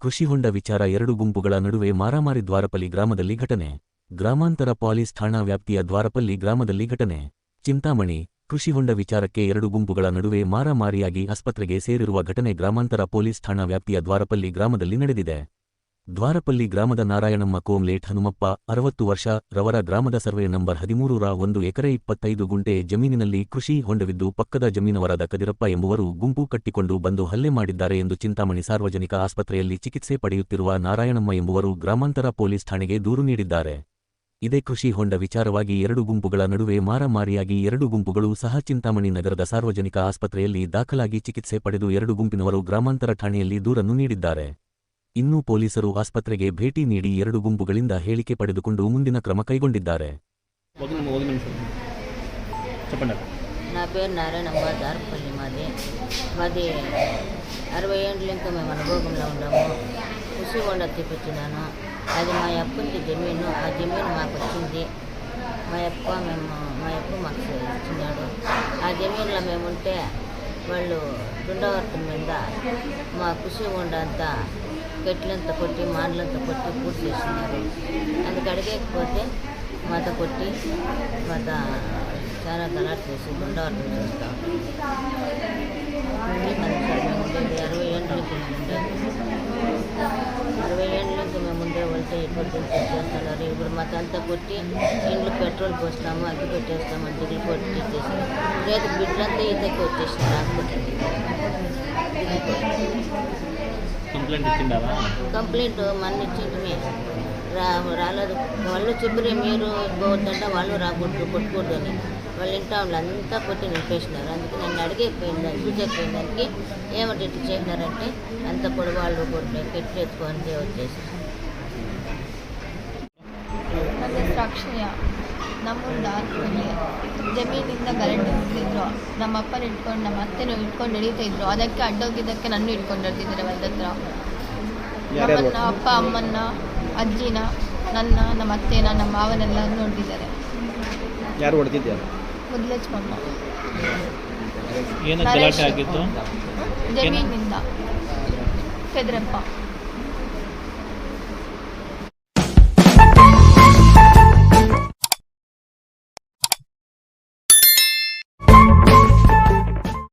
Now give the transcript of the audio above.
ಕೃಷಿ ಹೊಂಡ ವಿಚಾರ ಎರಡು ಗುಂಪುಗಳ ನಡುವೆ ಮಾರಾಮಾರಿ ದ್ವಾರಪಲ್ಲಿ ಗ್ರಾಮದಲ್ಲಿ ಘಟನೆ. ಗ್ರಾಮಾಂತರ ಪೊಲೀಸ್ ಠಾಣಾ ವ್ಯಾಪ್ತಿಯ ದ್ವಾರಪಲ್ಲಿ ಗ್ರಾಮದಲ್ಲಿ ಘಟನೆ. ಚಿಂತಾಮಣಿ ಕೃಷಿ ಹೊಂಡ ವಿಚಾರಕ್ಕೆ ಎರಡು ಗುಂಪುಗಳ ನಡುವೆ ಮಾರಾಮಾರಿಯಾಗಿ ಆಸ್ಪತ್ರೆಗೆ ಸೇರಿರುವ ಘಟನೆ ಗ್ರಾಮಾಂತರ ಪೊಲೀಸ್ ಠಾಣಾ ವ್ಯಾಪ್ತಿಯ ದ್ವಾರಪಲ್ಲಿ ಗ್ರಾಮದಲ್ಲಿ ನಡೆದಿದೆ. ದ್ವಾರಪಲ್ಲಿ ಗ್ರಾಮದ ನಾರಾಯಣಮ್ಮ ಕೋಮ್ಲೇಟ್ ಹನುಮಪ್ಪ 60 ವರ್ಷ ರವರ ಗ್ರಾಮದ ಸರ್ವೆ ನಂಬರ್ 13 ರ 1 ಎಕರೆ 25 ಗುಂಟೆ ಜಮೀನಿನಲ್ಲಿ ಕೃಷಿ ಹೊಂಡವಿದ್ದು ಪಕ್ಕದ ಜಮೀನವರಾದ ಕದಿರಪ್ಪ ಎಂಬುವರು ಗುಂಪು ಕಟ್ಟಿಕೊಂಡು ಬಂದು ಹಲ್ಲೆ ಮಾಡಿದ್ದಾರೆ ಎಂದು ಚಿಂತಾಮಣಿ ಸಾರ್ವಜನಿಕ ಆಸ್ಪತ್ರೆಯಲ್ಲಿ ಚಿಕಿತ್ಸೆ ಪಡೆಯುತ್ತಿರುವ ನಾರಾಯಣಮ್ಮ ಎಂಬುವರು ಗ್ರಾಮಾಂತರ ಪೊಲೀಸ್ ಠಾಣೆಗೆ ದೂರು ನೀಡಿದ್ದಾರೆ. ಇದೇ ಕೃಷಿ ಹೊಂಡ ವಿಚಾರವಾಗಿ ಎರಡು ಗುಂಪುಗಳ ನಡುವೆ ಮಾರಾಮಾರಿಯಾಗಿ ಎರಡು ಗುಂಪುಗಳು ಸಹ ಚಿಂತಾಮಣಿ ನಗರದ ಸಾರ್ವಜನಿಕ ಆಸ್ಪತ್ರೆಯಲ್ಲಿ ದಾಖಲಾಗಿ ಚಿಕಿತ್ಸೆ ಪಡೆದು ಎರಡು ಗುಂಪಿನವರು ಗ್ರಾಮಾಂತರ ಠಾಣೆಯಲ್ಲಿ ದೂರನ್ನು ನೀಡಿದ್ದಾರೆ. ಇನ್ನು ಪೊಲೀಸರು ಆಸ್ಪತ್ರೆಗೆ ಭೇಟಿ ನೀಡಿ ಎರಡು ಗುಂಪುಗಳಿಂದ ಹೇಳಿಕೆ ಪಡೆದುಕೊಂಡು ಮುಂದಿನ ಕ್ರಮ ಕೈಗೊಂಡಿದ್ದಾರೆ. నా పేరు నారాయణమ్మ. దారపల్లి మాది 60 ఏళ్ళ ఇంకా మేము అనుభవంలో ఉన్నాము. కృషి హోండ తెప్పించినాను. అది మా అప్పటి జమీను. ఆ జమీను మాకు వచ్చింది. మా అప్ప మాకు ఇచ్చినాడు. ఆ జమీన్లో మేము ఉంటే వాళ్ళు దుండవర్తం మీద మా కృషి హోండ అంతా గట్లంతా కొట్టి మాటలంతా కొట్టి పూర్తి చేస్తున్నారు. అందుకు అడిగకపోతే మాత కొట్టి మాత చాలా గలాట్ చేసి దుండవర్తం చేస్తాం. 60 ఏళ్ళ నుంచి మేము ఉండే వెళ్తే ఇప్పుడు చేస్తున్నారు. ఇప్పుడు మాకంతా కొట్టి ఇండ్లు పెట్రోల్ పోస్తాము, అగ్గి పెట్టేస్తాము అని దిగులు కొట్టి చేస్తాము. రేపు బిడ్డలంతా ఈతకి వచ్చేసినారు హాస్పిటల్కి. కంప్లైంట్ మన ఇచ్చింది రాలేదు. వాళ్ళు చెప్పిరే మీరు పోవద్దంటే వాళ్ళు రాకూడదు కొట్టుకూడదు అని వాళ్ళు ఇంటా అంతా కొట్టి నిలిపేసినారు. అందుకే నన్ను అడిగేపోయిందని చూసేపోయిందానికి ఏమంటే ఇట్లా చేసినారంటే అంత పొడి వాళ్ళు కొట్టి పెట్టి ఎత్తుకొని వచ్చేసి. ನನ್ನ ಹೆಸರು ಅಕ್ಷಯ. ನಮ್ಮೂರು ದಾರಪಲ್ಲಿ ಜಮೀನಿಂದ ಗಲಾಟೆ ಹೋಗ್ತಿದ್ರು. ನಮ್ಮ ಅಪ್ಪನ ಇಟ್ಕೊಂಡು ನಮ್ಮ ಅತ್ತೆನೂ ಇಟ್ಕೊಂಡು ನಡೀತಾ ಇದ್ರು. ಅದಕ್ಕೆ ಅಡ್ಡೋಗಿದ್ದಕ್ಕೆ ನನ್ನ ಇಟ್ಕೊಂಡು ಹೊಡ್ತಿದ್ದಾರೆ ಹೊಲ್ದತ್ರ. ನಮ್ಮನ್ನ ಅಪ್ಪ ಅಮ್ಮನ್ನ ಅಜ್ಜಿನ ನನ್ನ ನಮ್ಮ ಅತ್ತೆನ ನಮ್ಮ ಮಾವನೆಲ್ಲ ನೋಡ್ತಿದ್ದಾರೆ. ಯಾರು ಹೊಡೆದಿದ್ದಾರೆ? ಮುದ್ಲಚ್ಚಮ್ಮ. ಏನು ಗಲಾಟೆ ಆಗಿತ್ತು? ಜಮೀನಿಂದ ಕದಿರಪ್ಪ.